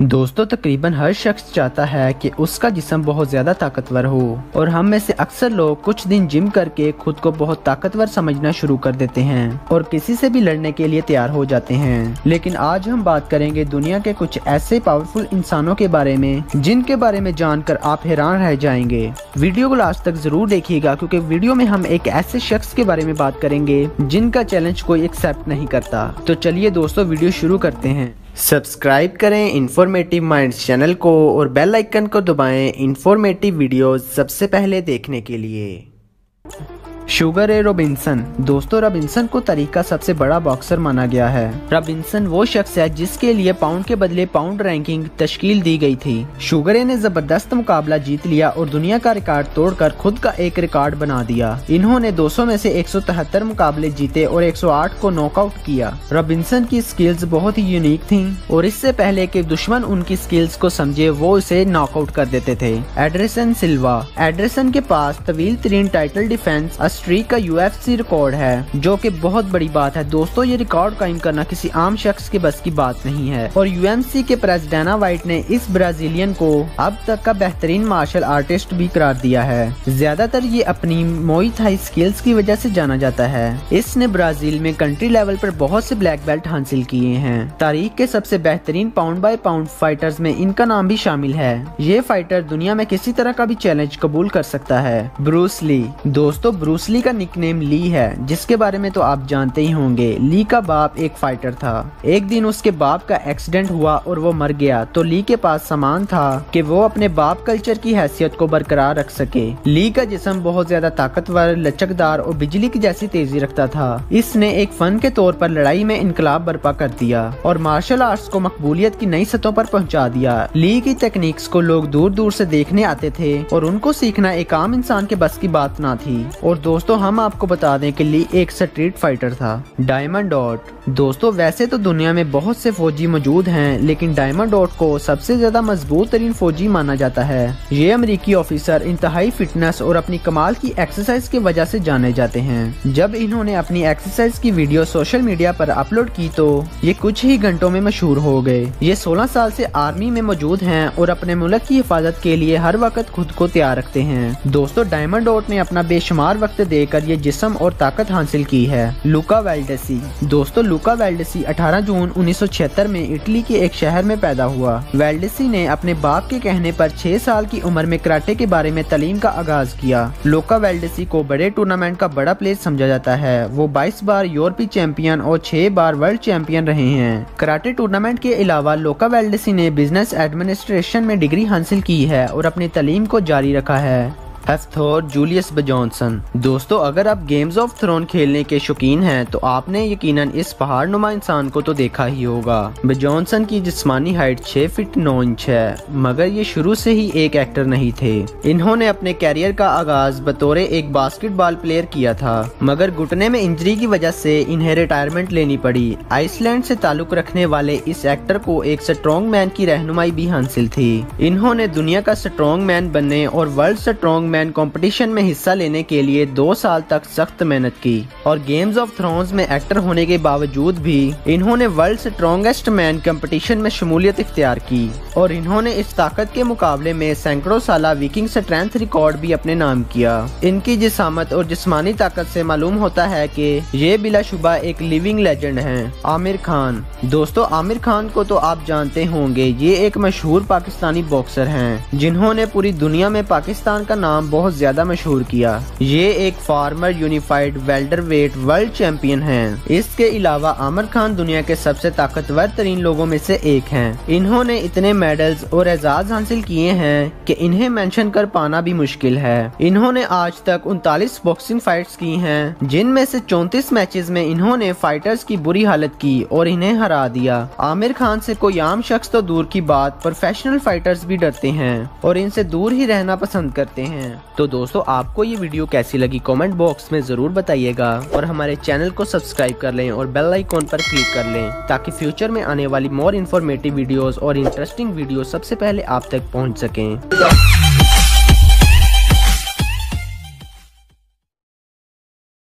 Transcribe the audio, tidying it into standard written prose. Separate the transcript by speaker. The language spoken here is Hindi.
Speaker 1: दोस्तों तकरीबन हर शख्स चाहता है कि उसका जिस्म बहुत ज्यादा ताकतवर हो और हम में से अक्सर लोग कुछ दिन जिम करके खुद को बहुत ताकतवर समझना शुरू कर देते हैं और किसी से भी लड़ने के लिए तैयार हो जाते हैं। लेकिन आज हम बात करेंगे दुनिया के कुछ ऐसे पावरफुल इंसानों के बारे में जिनके बारे में जानकर आप हैरान रह जाएंगे। वीडियो को लास्ट तक जरूर देखिएगा क्योंकि वीडियो में हम एक ऐसे शख्स के बारे में बात करेंगे जिनका चैलेंज कोई एक्सेप्ट नहीं करता। तो चलिए दोस्तों वीडियो शुरू करते हैं। सब्सक्राइब करें इन्फॉर्मेटिव माइंड्स चैनल को और बेल आइकन को दबाएं इन्फॉर्मेटिव वीडियोस सबसे पहले देखने के लिए। शुगर रे रॉबिन्सन। दोस्तों रॉबिन्सन को तारीख का सबसे बड़ा बॉक्सर माना गया है। रॉबिन्सन वो शख्स है जिसके लिए पाउंड के बदले पाउंड रैंकिंग तश्कील दी गई थी। शुगर रे ने जबरदस्त मुकाबला जीत लिया और दुनिया का रिकॉर्ड तोड़कर खुद का एक रिकॉर्ड बना दिया। इन्होंने 200 में से 173 मुकाबले जीते और 108 को नॉकआउट किया। रॉबिन्सन की स्किल्स बहुत ही यूनिक थी और इससे पहले कि दुश्मन उनकी स्किल्स को समझे वो इसे नॉकआउट कर देते थे। एंडरसन सिल्वा। एंडरसन के पास तवील तरीन टाइटल डिफेंस स्ट्रीक का UFC रिकॉर्ड है जो कि बहुत बड़ी बात है। दोस्तों ये रिकॉर्ड कायम करना किसी आम शख्स के बस की बात नहीं है और UMC के प्रेसिडेंट डाना व्हाइट ने इस ब्राजीलियन को अब तक का बेहतरीन मार्शल आर्टिस्ट भी करार दिया है। ज्यादातर ये अपनी मुई थाई स्किल्स की वजह से जाना जाता है। इसने ब्राजील में कंट्री लेवल पर बहुत से ब्लैक बेल्ट हासिल किए हैं। तारीख के सबसे बेहतरीन पाउंड बाय पाउंड फाइटर्स में इनका नाम भी शामिल है। ये फाइटर दुनिया में किसी तरह का भी चैलेंज कबूल कर सकता है। Bruce Lee. दोस्तों ब्रूस ली का निकनेम ली है जिसके बारे में तो आप जानते ही होंगे। ली का बाप एक फाइटर था। एक दिन उसके बाप का एक्सीडेंट हुआ और वो मर गया तो ली के पास सामान था कि वो अपने बाप कल्चर की हैसियत को बरकरार रख सके। ली का जिस्म बहुत ज्यादा ताकतवर, लचकदार और बिजली की जैसी तेजी रखता था। इसने एक फन के तौर पर लड़ाई में इनकलाब बर्पा कर दिया और मार्शल आर्ट्स को मकबूलियत की नई सतहों पर पहुंचा दिया। ली की टेक्निक्स को लोग दूर दूर से देखने आते थे और उनको सीखना एक आम इंसान के बस की बात ना थी। और दोस्तों हम आपको बता दें कि ली एक स्ट्रीट फाइटर था। Diamond dot. दोस्तों वैसे तो दुनिया में बहुत से फौजी मौजूद हैं लेकिन डायमंड डॉट को सबसे ज्यादा मजबूत तरीन फौजी माना जाता है। ये अमेरिकी ऑफिसर इंतहाई फिटनेस और अपनी कमाल की एक्सरसाइज की वजह से जाने जाते हैं। जब इन्होंने अपनी एक्सरसाइज की वीडियो सोशल मीडिया पर अपलोड की तो ये कुछ ही घंटों में मशहूर हो गए। ये 16 साल से आर्मी में मौजूद हैं और अपने मुल्क की हिफाजत के लिए हर वक्त खुद को तैयार रखते हैं। दोस्तों डायमंड डॉट ने अपना बेशुमार वक्त देकर ये जिस्म और ताकत हासिल की है। लुका वेल्डेसी। दोस्तों लुका वेल्डेसी 18 जून 1976 में इटली के एक शहर में पैदा हुआ। वेल्डेसी ने अपने बाप के कहने पर 6 साल की उम्र में कराटे के बारे में तालीम का आगाज किया। लुका वेल्डेसी को बड़े टूर्नामेंट का बड़ा प्लेयर समझा जाता है। वो 22 बार यूरोपीय चैंपियन और 6 बार वर्ल्ड चैंपियन रहे हैं। कराटे टूर्नामेंट के अलावा लुका वेल्डेसी ने बिजनेस एडमिनिस्ट्रेशन में डिग्री हासिल की है और अपनी तालीम को जारी रखा है। हेफ्थोर जूलियस बेजॉन्सन। दोस्तों अगर आप गेम्स ऑफ थ्रोन खेलने के शौकीन हैं तो आपने यकीनन इस पहाड़ नुमा इंसान को तो देखा ही होगा। बेजॉन्सन की जिस्मानी हाइट 6 फीट 9 इंच है मगर ये शुरू से ही एक एक्टर नहीं थे। इन्होंने अपने कैरियर का आगाज बतौर एक बास्केटबॉल प्लेयर किया था मगर घुटने में इंजरी की वजह से इन्हें रिटायरमेंट लेनी पड़ी। आइसलैंड से ताल्लुक रखने वाले इस एक्टर को एक स्ट्रॉन्ग मैन की रहनुमाई भी हासिल थी। इन्होंने दुनिया का स्ट्रॉन्ग मैन बनने और वर्ल्ड स्ट्रॉन्ग मैन कंपटीशन में हिस्सा लेने के लिए 2 साल तक सख्त मेहनत की और गेम्स ऑफ थ्रोन्स में एक्टर होने के बावजूद भी इन्होंने वर्ल्ड स्ट्रॉन्गेस्ट मैन कंपटीशन में शमूलियत इख्तियार की और इन्होंने इस ताकत के मुकाबले में सैकड़ों साला विकिंग स्ट्रेंथ रिकॉर्ड भी अपने नाम किया। इनकी जिसामत और जिस्मानी ताकत से मालूम होता है कि ये बिलाशुबा एक लिविंग लेजेंड हैं। आमिर खान। दोस्तों आमिर खान को तो आप जानते होंगे। ये एक मशहूर पाकिस्तानी बॉक्सर हैं जिन्होंने पूरी दुनिया में पाकिस्तान का नाम बहुत ज्यादा मशहूर किया। ये एक farmer unified welterweight world champion हैं। इसके अलावा आमिर खान दुनिया के सबसे ताकतवर तरीन लोगों में से एक हैं। इन्होंने इतने मेडल्स और एजाज हासिल किए हैं कि इन्हें मेंशन कर पाना भी मुश्किल है। इन्होंने आज तक 39 बॉक्सिंग फाइट्स की हैं जिनमें से 34 मैचेस में इन्होंने फाइटर्स की बुरी हालत की और इन्हें हरा दिया। आमिर खान से कोई आम शख्स तो दूर की बात प्रोफेशनल फाइटर्स भी डरते हैं और इनसे दूर ही रहना पसंद करते हैं। तो दोस्तों आपको ये वीडियो कैसी लगी कमेंट बॉक्स में जरूर बताइएगा और हमारे चैनल को सब्सक्राइब कर लें और बेल आइकॉन पर क्लिक कर लें ताकि फ्यूचर में आने वाली मोर इन्फॉर्मेटिव वीडियोस और इंटरेस्टिंग वीडियो सबसे पहले आप तक पहुंच सकें।